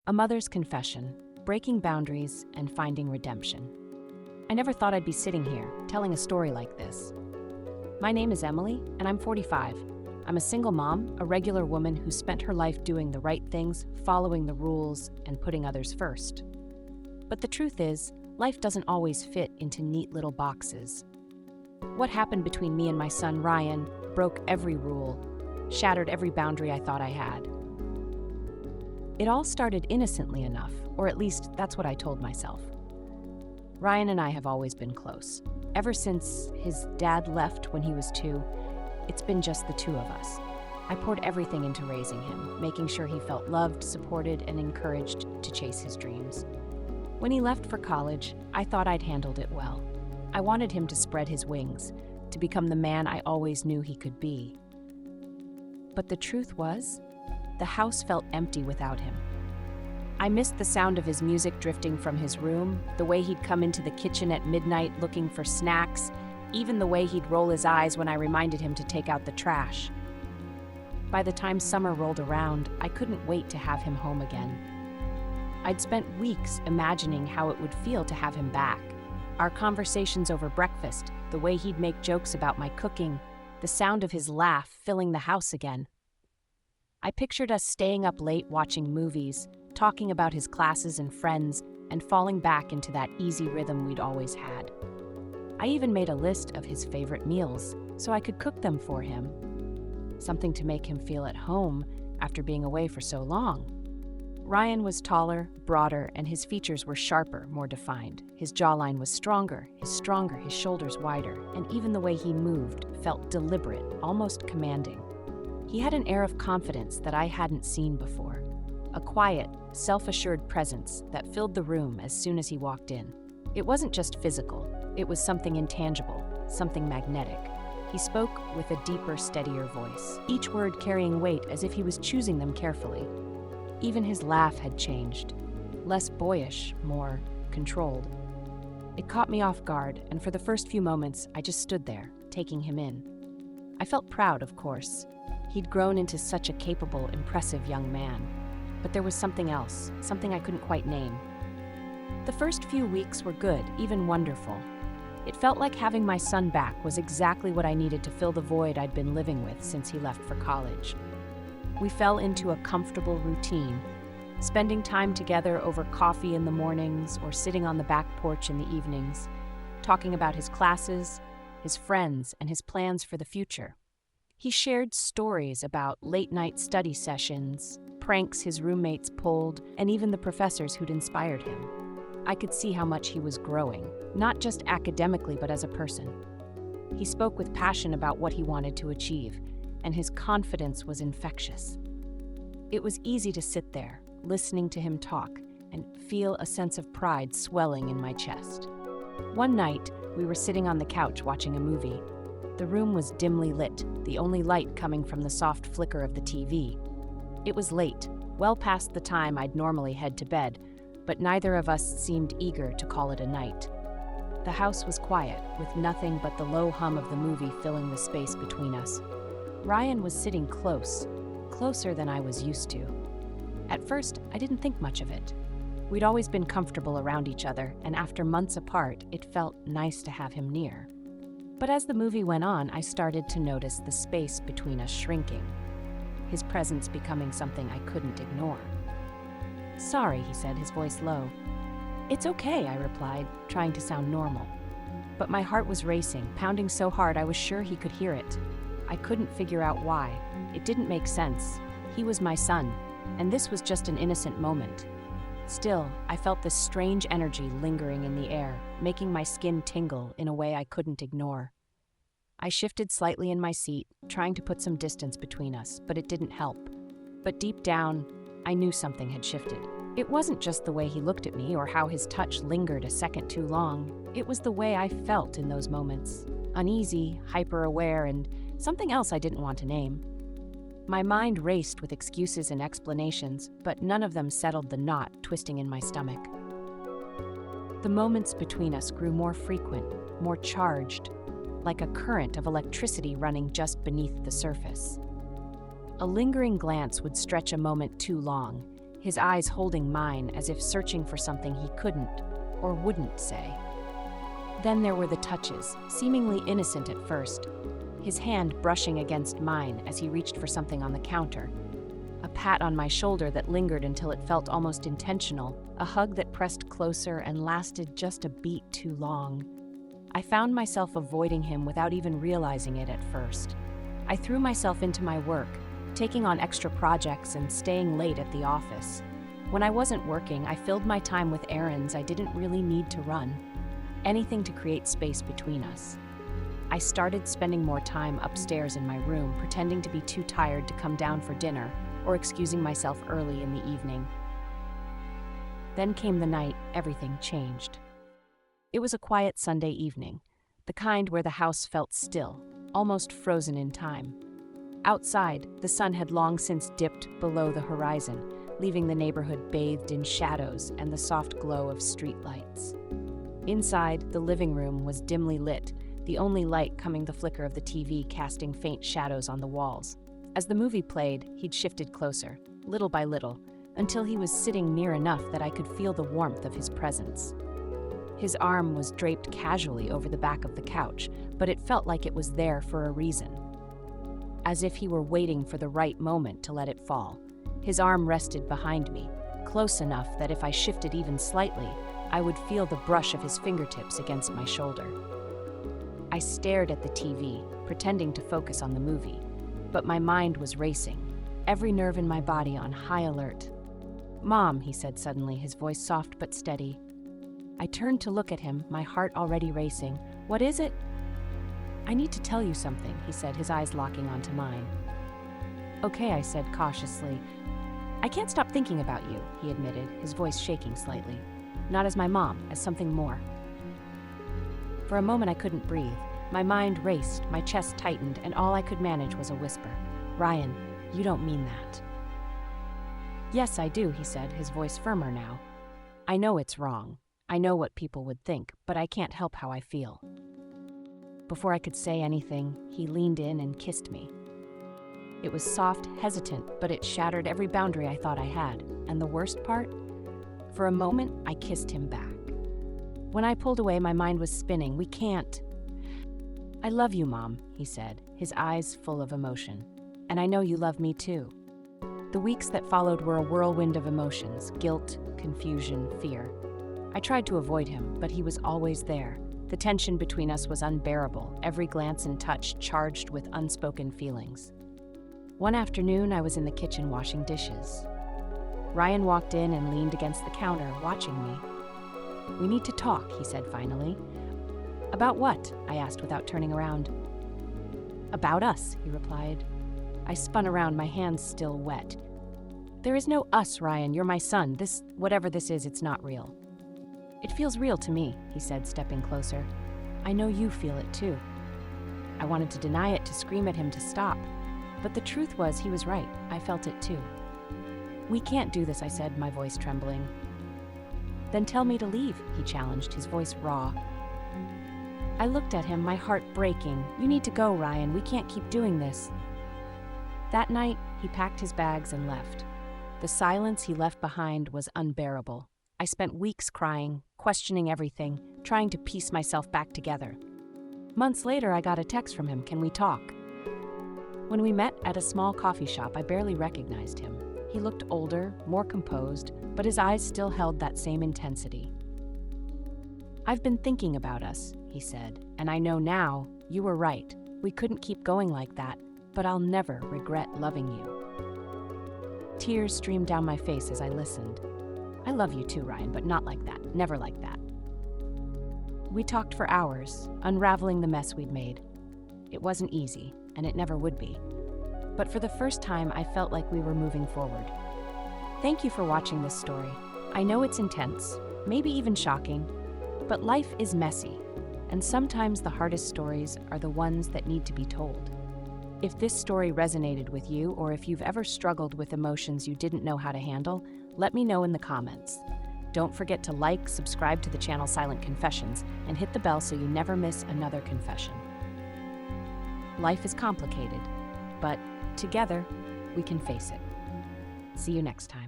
A mother's confession, breaking boundaries, and finding redemption. I never thought I'd be sitting here, telling a story like this. My name is Emily, and I'm 45. I'm a single mom, a regular woman who spent her life doing the right things, following the rules, and putting others first. But the truth is, life doesn't always fit into neat little boxes. What happened between me and my son Ryan broke every rule, shattered every boundary I thought I had. It all started innocently enough, or at least that's what I told myself. Ryan and I have always been close. Ever since his dad left when he was 2, it's been just the two of us. I poured everything into raising him, making sure he felt loved, supported, and encouraged to chase his dreams. When he left for college, I thought I'd handled it well. I wanted him to spread his wings, to become the man I always knew he could be. But the truth was, the house felt empty without him. I missed the sound of his music drifting from his room, the way he'd come into the kitchen at midnight looking for snacks, even the way he'd roll his eyes when I reminded him to take out the trash. By the time summer rolled around, I couldn't wait to have him home again. I'd spent weeks imagining how it would feel to have him back. Our conversations over breakfast, the way he'd make jokes about my cooking, the sound of his laugh filling the house again. I pictured us staying up late watching movies, talking about his classes and friends, and falling back into that easy rhythm we'd always had. I even made a list of his favorite meals so I could cook them for him. Something to make him feel at home after being away for so long. Ryan was taller, broader, and his features were sharper, more defined. His jawline was stronger, his shoulders wider, and even the way he moved felt deliberate, almost commanding. He had an air of confidence that I hadn't seen before. A quiet, self-assured presence that filled the room as soon as he walked in. It wasn't just physical, it was something intangible, something magnetic. He spoke with a deeper, steadier voice, each word carrying weight as if he was choosing them carefully. Even his laugh had changed, less boyish, more controlled. It caught me off guard, and for the first few moments, I just stood there, taking him in. I felt proud, of course. He'd grown into such a capable, impressive young man. But there was something else, something I couldn't quite name. The first few weeks were good, even wonderful. It felt like having my son back was exactly what I needed to fill the void I'd been living with since he left for college. We fell into a comfortable routine, spending time together over coffee in the mornings or sitting on the back porch in the evenings, talking about his classes, his friends, and his plans for the future. He shared stories about late-night study sessions, pranks his roommates pulled, and even the professors who'd inspired him. I could see how much he was growing, not just academically but as a person. He spoke with passion about what he wanted to achieve, and his confidence was infectious. It was easy to sit there, listening to him talk, and feel a sense of pride swelling in my chest. One night, we were sitting on the couch watching a movie. The room was dimly lit, the only light coming from the soft flicker of the TV. It was late, well past the time I'd normally head to bed, but neither of us seemed eager to call it a night. The house was quiet, with nothing but the low hum of the movie filling the space between us. Ryan was sitting close, closer than I was used to. At first, I didn't think much of it. We'd always been comfortable around each other, and after months apart, it felt nice to have him near. But as the movie went on, I started to notice the space between us shrinking, his presence becoming something I couldn't ignore. "Sorry," he said, his voice low. "It's okay," I replied, trying to sound normal. But my heart was racing, pounding so hard I was sure he could hear it. I couldn't figure out why. It didn't make sense. He was my son, and this was just an innocent moment. Still, I felt this strange energy lingering in the air, making my skin tingle in a way I couldn't ignore. I shifted slightly in my seat, trying to put some distance between us, but it didn't help. But deep down, I knew something had shifted. It wasn't just the way he looked at me or how his touch lingered a second too long. It was the way I felt in those moments. Uneasy, hyper-aware, and something else I didn't want to name. My mind raced with excuses and explanations, but none of them settled the knot twisting in my stomach. The moments between us grew more frequent, more charged, like a current of electricity running just beneath the surface. A lingering glance would stretch a moment too long, his eyes holding mine as if searching for something he couldn't or wouldn't say. Then there were the touches, seemingly innocent at first, his hand brushing against mine as he reached for something on the counter. A pat on my shoulder that lingered until it felt almost intentional, a hug that pressed closer and lasted just a beat too long. I found myself avoiding him without even realizing it at first. I threw myself into my work, taking on extra projects and staying late at the office. When I wasn't working, I filled my time with errands I didn't really need to run. Anything to create space between us. I started spending more time upstairs in my room, pretending to be too tired to come down for dinner, or excusing myself early in the evening. Then came the night everything changed. It was a quiet Sunday evening, the kind where the house felt still, almost frozen in time. Outside, the sun had long since dipped below the horizon, leaving the neighborhood bathed in shadows and the soft glow of streetlights. Inside, the living room was dimly lit, the only light coming the flicker of the TV casting faint shadows on the walls. As the movie played, he'd shifted closer, little by little, until he was sitting near enough that I could feel the warmth of his presence. His arm was draped casually over the back of the couch, but it felt like it was there for a reason. As if he were waiting for the right moment to let it fall. His arm rested behind me, close enough that if I shifted even slightly, I would feel the brush of his fingertips against my shoulder. I stared at the TV, pretending to focus on the movie, but my mind was racing, every nerve in my body on high alert. "Mom," he said suddenly, his voice soft but steady. I turned to look at him, my heart already racing. "What is it?" "I need to tell you something," he said, his eyes locking onto mine. "Okay," I said cautiously. "I can't stop thinking about you," he admitted, his voice shaking slightly. "Not as my mom, as something more." For a moment I couldn't breathe. My mind raced, my chest tightened, and all I could manage was a whisper. "Ryan, you don't mean that." "Yes, I do," he said, his voice firmer now. "I know it's wrong. I know what people would think, but I can't help how I feel." Before I could say anything, he leaned in and kissed me. It was soft, hesitant, but it shattered every boundary I thought I had. And the worst part? For a moment, I kissed him back. When I pulled away, my mind was spinning. "We can't." "I love you, Mom," he said, his eyes full of emotion. "And I know you love me too." The weeks that followed were a whirlwind of emotions, guilt, confusion, fear. I tried to avoid him, but he was always there. The tension between us was unbearable, every glance and touch charged with unspoken feelings. One afternoon, I was in the kitchen washing dishes. Ryan walked in and leaned against the counter, watching me. "We need to talk," he said finally. "About what?" I asked without turning around. "About us," he replied. I spun around, my hands still wet. "There is no us, Ryan. You're my son. Whatever this is, it's not real." "It feels real to me," he said, stepping closer. "I know you feel it too." I wanted to deny it, to scream at him to stop. But the truth was, he was right. I felt it too. "We can't do this," I said, my voice trembling. "Then tell me to leave," he challenged, his voice raw. I looked at him, my heart breaking. "You need to go, Ryan. We can't keep doing this." That night, he packed his bags and left. The silence he left behind was unbearable. I spent weeks crying, questioning everything, trying to piece myself back together. Months later, I got a text from him, "Can we talk?" When we met at a small coffee shop, I barely recognized him. He looked older, more composed, but his eyes still held that same intensity. "I've been thinking about us," he said, "and I know now you were right. We couldn't keep going like that, but I'll never regret loving you." Tears streamed down my face as I listened. "I love you too, Ryan, but not like that, never like that." We talked for hours, unraveling the mess we'd made. It wasn't easy, and it never would be. But for the first time, I felt like we were moving forward. Thank you for watching this story. I know it's intense, maybe even shocking, but life is messy, and sometimes the hardest stories are the ones that need to be told. If this story resonated with you, or if you've ever struggled with emotions you didn't know how to handle, let me know in the comments. Don't forget to like, subscribe to the channel Silent Confessions, and hit the bell so you never miss another confession. Life is complicated, but together, we can face it. See you next time.